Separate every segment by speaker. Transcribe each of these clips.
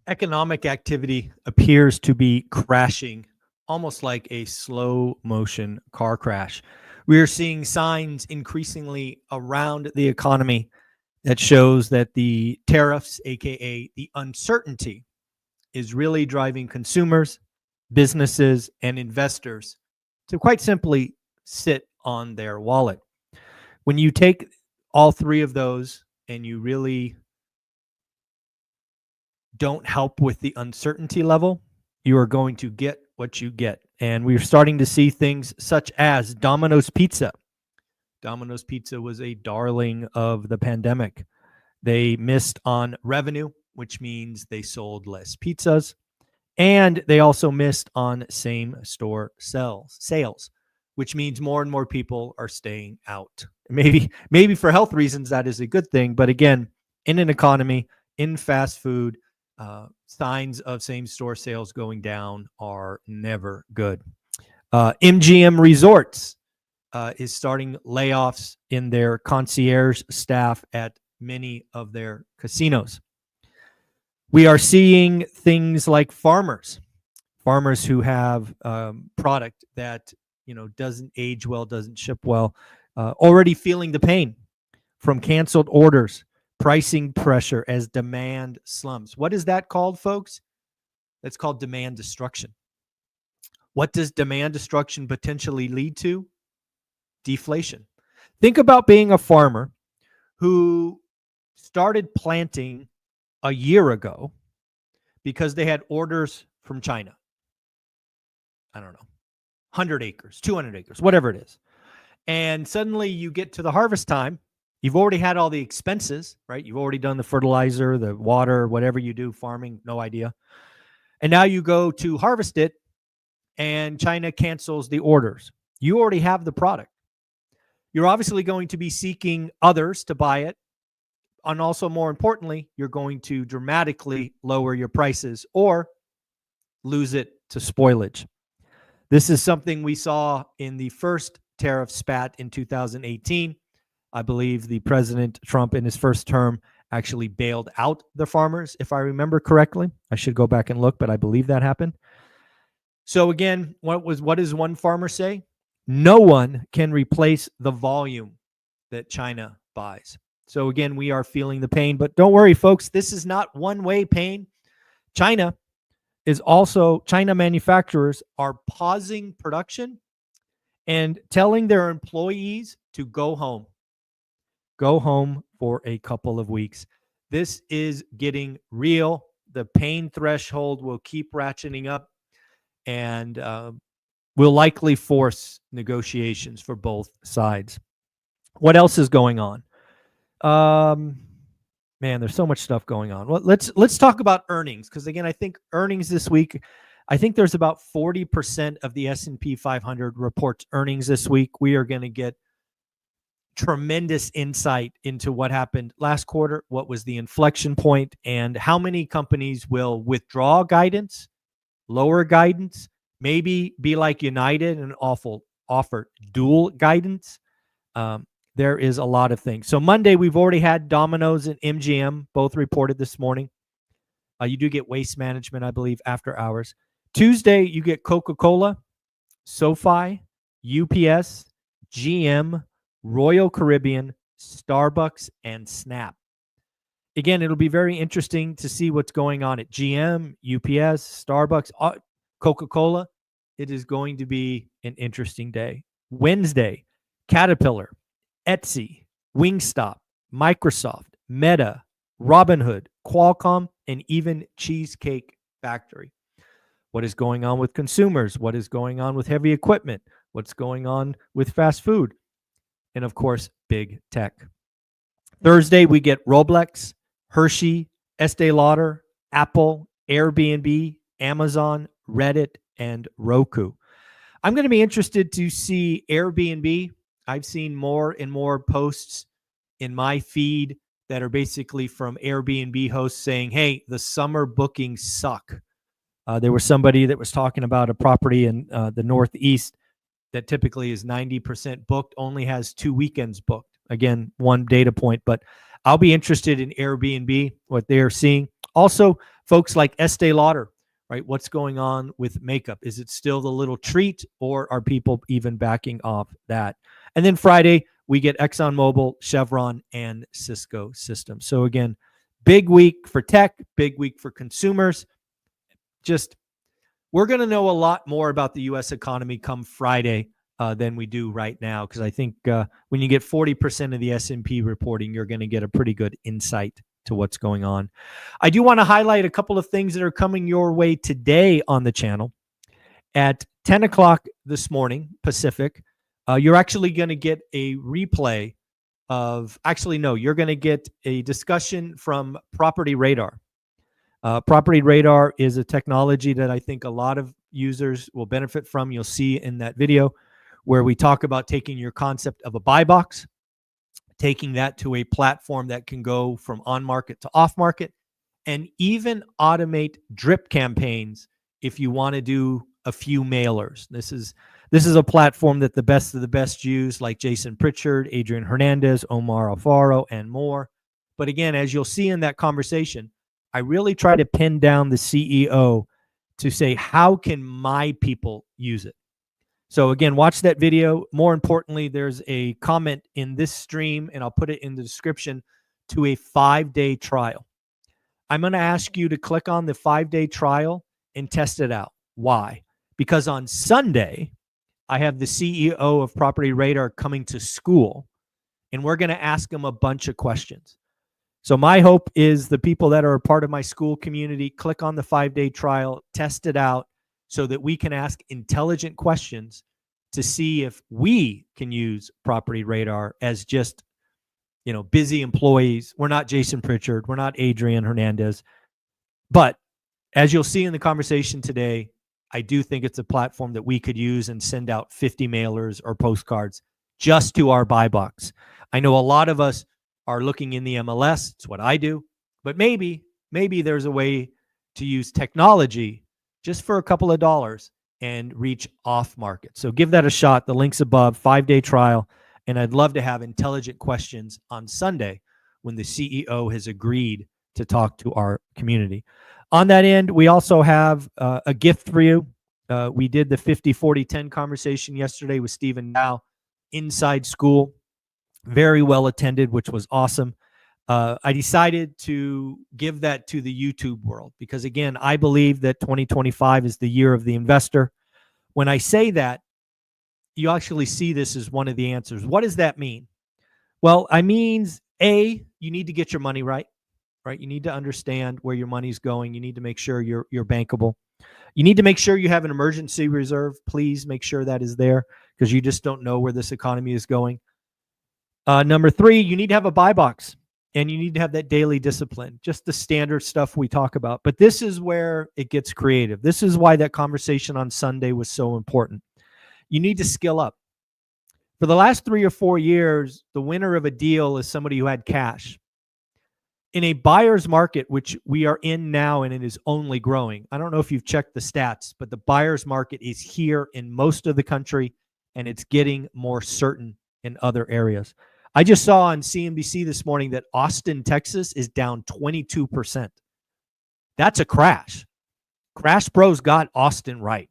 Speaker 1: Economic activity appears to be crashing, almost like a slow motion car crash. We are seeing signs increasingly around the economy that shows that the tariffs, aka the uncertainty, is really driving consumers, businesses, and investors to quite simply sit on their wallet. When you take all three of those and you really don't help with the uncertainty level, you are going to get what you get. And we're starting to see things such as Domino's Pizza. Domino's Pizza was a darling of the pandemic. They missed on revenue, which means they sold less pizzas. And they also missed on same store sales, which means more and more people are staying out. Maybe for health reasons, that is a good thing. But again, in an economy, in fast food, signs of same store sales going down are never good. MGM Resorts is starting layoffs in their concierge staff at many of their casinos. We are seeing things like farmers who have product that doesn't age well, doesn't ship well, already feeling the pain from canceled orders, pricing pressure as demand slumps. What is that called, folks? That's called demand destruction. What does demand destruction potentially lead to? Deflation. Think about being a farmer who started planting a year ago because they had orders from China. I don't know, 100 acres, 200 acres, whatever it is. And suddenly you get to the harvest time. You've already had all the expenses, right? You've already done the fertilizer, the water, whatever you do, farming, no idea. And now you go to harvest it and China cancels the orders. You already have the product. You're obviously going to be seeking others to buy it. And also, more importantly, you're going to dramatically lower your prices or lose it to spoilage. This is something we saw in the first tariff spat in 2018. I believe the President Trump in his first term actually bailed out the farmers, if I remember correctly. I should go back and look, but I believe that happened. So again, what does one farmer say? No one can replace the volume that China buys. So again, we are feeling the pain, but don't worry, folks. This is not one-way pain. China manufacturers are pausing production and telling their employees to go home. Go home for a couple of weeks. This is getting real. The pain threshold will keep ratcheting up and will likely force negotiations for both sides. What else is going on? Man, there's so much stuff going on. Well, let's talk about earnings, because again, I think earnings this week, I think there's about 40% of the S&P 500 reports earnings this week. We are going to get tremendous insight into what happened last quarter, what was the inflection point, and how many companies will withdraw guidance, lower guidance, maybe be like United and offer dual guidance. There is a lot of things. So Monday, we've already had Domino's and MGM both reported this morning. You do get Waste Management, I believe, after hours. Tuesday, you get Coca-Cola, SoFi, UPS, GM, Royal Caribbean, Starbucks, and Snap. Again, it'll be very interesting to see what's going on at GM, UPS, Starbucks, Coca-Cola. It is going to be an interesting day. Wednesday, Caterpillar, Etsy, Wingstop, Microsoft, Meta, Robinhood, Qualcomm, and even Cheesecake Factory. What is going on with consumers? What is going on with heavy equipment? What's going on with fast food? And of course, big tech. Thursday, we get Roblox, Hershey, Estee Lauder, Apple, Airbnb, Amazon, Reddit, and Roku. I'm going to be interested to see Airbnb. I've seen more and more posts in my feed that are basically from Airbnb hosts saying, hey, the summer bookings suck. There was somebody that was talking about a property in the Northeast that typically is 90% booked, only has 2 weekends booked. Again, one data point, but I'll be interested in Airbnb, what they're seeing. Also, Folks like Estee Lauder, right? What's going on with makeup? Is it still the little treat, or are people even backing off that? And then Friday, we get ExxonMobil, Chevron, and Cisco Systems. So again, big week for tech, big week for consumers. Just, we're going to know a lot more about the U.S. economy come Friday than we do right now, because I think when you get 40% of the S&P reporting, you're going to get a pretty good insight to what's going on. I do want to highlight a couple of things that are coming your way today on the channel. At 10 o'clock this morning, Pacific, you're actually going to get a replay of, actually, no, you're going to get a discussion from Property Radar. Property Radar is a technology that I think a lot of users will benefit from. You'll see in that video where we talk about taking your concept of a buy box, taking that to a platform that can go from on market to off market, and even automate drip campaigns if you want to do a few mailers. This is a platform that the best of the best use, like Jason Pritchard, Adrian Hernandez, Omar Alfaro, and more. But again, as you'll see in that conversation, I really try to pin down the CEO to say, how can my people use it? So again, watch that video. More importantly, there's a comment in this stream, and I'll put it in the description, to a 5-day trial. I'm going to ask you to click on the 5-day trial and test it out. Why? Because on Sunday, I have the CEO of Property Radar coming to school, and we're going to ask him a bunch of questions. So my hope is the people that are a part of my school community, click on the 5-day trial, test it out, so that we can ask intelligent questions to see if we can use Property Radar as just, busy employees. We're not Jason Pritchard. We're not Adrian Hernandez. But as you'll see in the conversation today, I do think it's a platform that we could use and send out 50 mailers or postcards just to our buy box. I know a lot of us are looking in the MLS. It's what I do. But maybe there's a way to use technology just for a couple of dollars and reach off market. So give that a shot. The link's above, 5-day trial. And I'd love to have intelligent questions on Sunday when the CEO has agreed to talk to our community. On that end, we also have a gift for you. We did the 50-40-10 conversation yesterday with Stephen Dow inside school. Very well attended, which was awesome. I decided to give that to the YouTube world because, again, I believe that 2025 is the year of the investor. When I say that, you actually see this as one of the answers. What does that mean? Well, I means, A, you need to get your money right? You need to understand where your money's going. You need to make sure you're bankable. You need to make sure you have an emergency reserve. Please make sure that is there, because you just don't know where this economy is going. Number 3, you need to have a buy box. And you need to have that daily discipline, just the standard stuff we talk about. But this is where it gets creative. This is why that conversation on Sunday was so important. You need to skill up. For the last 3 or 4 years, the winner of a deal is somebody who had cash. In a buyer's market, which we are in now, and it is only growing. I don't know if you've checked the stats, but the buyer's market is here in most of the country, and it's getting more certain in other areas. I just saw on CNBC this morning that Austin, Texas is down 22%. That's a crash. Crash Bros got Austin right.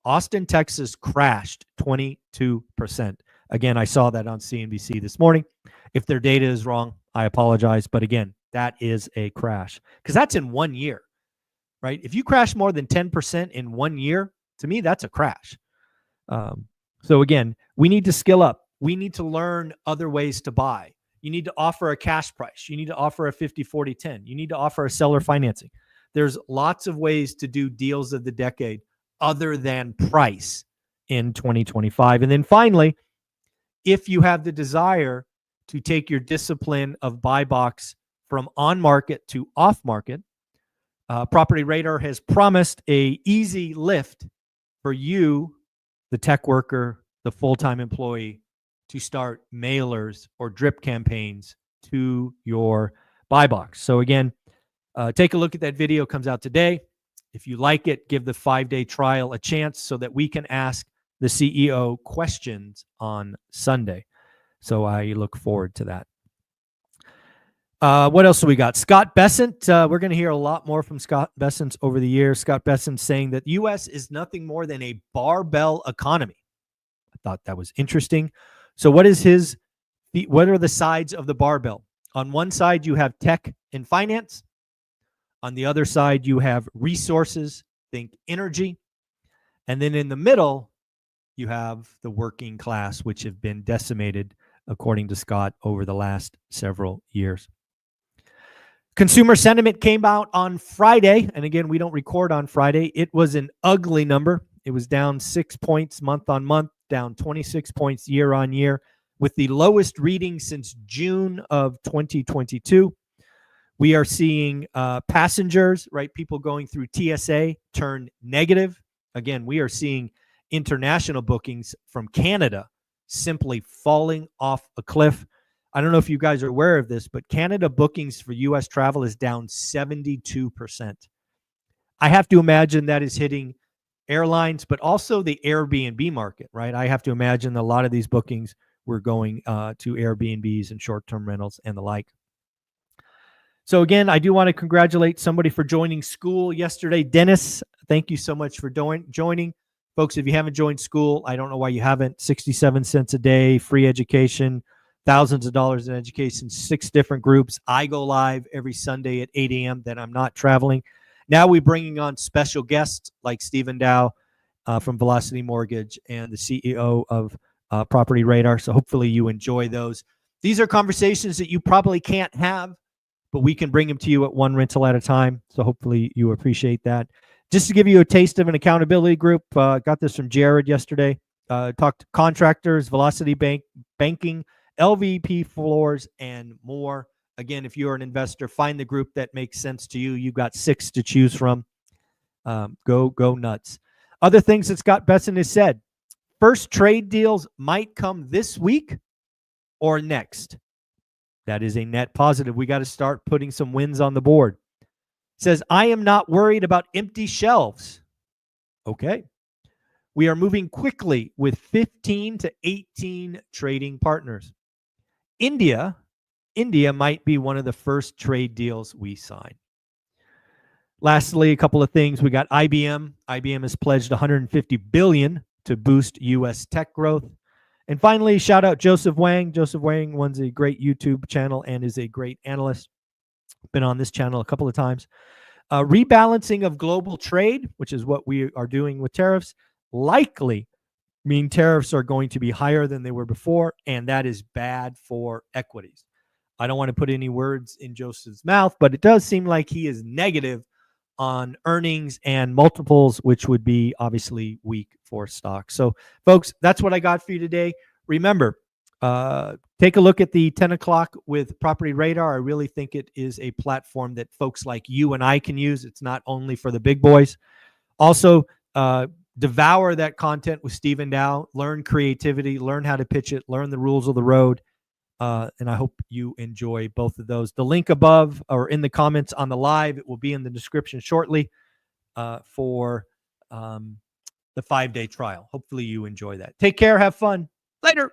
Speaker 1: Austin, Texas crashed 22%. Again, I saw that on CNBC this morning. If their data is wrong, I apologize. But again, that is a crash, because that's in 1 year, right? If you crash more than 10% in 1 year, to me, that's a crash. So again, we need to skill up. We need to learn other ways to buy. You need to offer a cash price. You need to offer a 50-40-10. You need to offer a seller financing. There's lots of ways to do deals of the decade other than price in 2025. And then finally, if you have the desire to take your discipline of buy box from on market to off market, Property Radar has promised a easy lift for you, the tech worker, the full-time employee, to start mailers or drip campaigns to your buy box. So again, take a look at that video. Comes out today. If you like it, give the 5-day trial a chance so that we can ask the CEO questions on Sunday. So I look forward to that. What else do we got? Scott Bessant. We're going to hear a lot more from Scott Bessant over the years. Scott Bessant saying that the U.S. is nothing more than a barbell economy. I thought that was interesting. So what are the sides of the barbell? On one side, you have tech and finance. On the other side, you have resources, think energy. And then in the middle, you have the working class, which have been decimated, according to Scott, over the last several years. Consumer sentiment came out on Friday. And again, we don't record on Friday. It was an ugly number. It was down 6 points month on month, down 26 points year on year, with the lowest reading since June of 2022. We are seeing passengers, right? People going through TSA turn negative. Again, we are seeing international bookings from Canada simply falling off a cliff. I don't know if you guys are aware of this, but Canada bookings for U.S. travel is down 72%. I have to imagine that is hitting airlines, but also the Airbnb market, right? I have to imagine a lot of these bookings were going to Airbnbs and short-term rentals and the like. So again, I do want to congratulate somebody for joining school yesterday. Dennis, thank you so much for joining. Folks, if you haven't joined school, I don't know why you haven't. 67 cents a day, free education, thousands of dollars in education, 6 different groups. I go live every Sunday at 8 a.m. that I'm not traveling. Now we're bringing on special guests like Stephen Dow from Velocity Mortgage and the CEO of Property Radar. So hopefully you enjoy those. These are conversations that you probably can't have, but we can bring them to you at one rental at a time. So hopefully you appreciate that. Just to give you a taste of an accountability group, got this from Jared yesterday. Talked to contractors, Velocity Banking, LVP floors, and more. Again, if you're an investor, find the group that makes sense to you. You've got 6 to choose from. Go nuts. Other things that Scott Bessant has said. First trade deals might come this week or next. That is a net positive. We got to start putting some wins on the board. Says, I am not worried about empty shelves. Okay. We are moving quickly with 15 to 18 trading partners. India might be one of the first trade deals we sign. Lastly, a couple of things. We got IBM. IBM has pledged $150 billion to boost U.S. tech growth. And finally, shout out Joseph Wang. Joseph Wang runs a great YouTube channel and is a great analyst. Been on this channel a couple of times. Rebalancing of global trade, which is what we are doing with tariffs, likely mean tariffs are going to be higher than they were before, and that is bad for equities. I don't want to put any words in Joseph's mouth, but it does seem like he is negative on earnings and multiples, which would be obviously weak for stocks. So, folks, that's what I got for you today. Remember, take a look at the 10 o'clock with Property Radar. I really think it is a platform that folks like you and I can use. It's not only for the big boys. Also, devour that content with Stephen Dow. Learn creativity, learn how to pitch it, learn the rules of the road. And I hope you enjoy both of those. The link above or in the comments on the live, it will be in the description shortly for the 5-day trial. Hopefully you enjoy that. Take care. Have fun. Later.